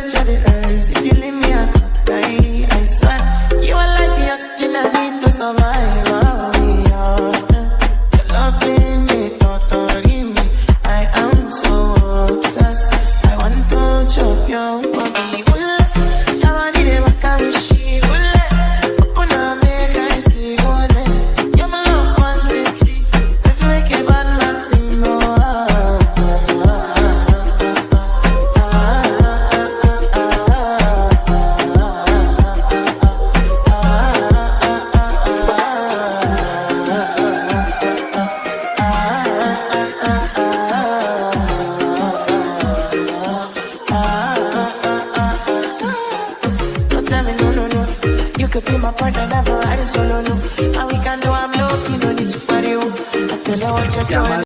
temperature the rise. If you leave me, I could die. I swear, you are like the oxygen I need to survive. Oh, yeah. Your loving me, totally me. I am so obsessed. I want to chop your body. You could be my partner, never ride solo, no. And we can do I'm low, you don't need to party, oh. I tell you what you're doing.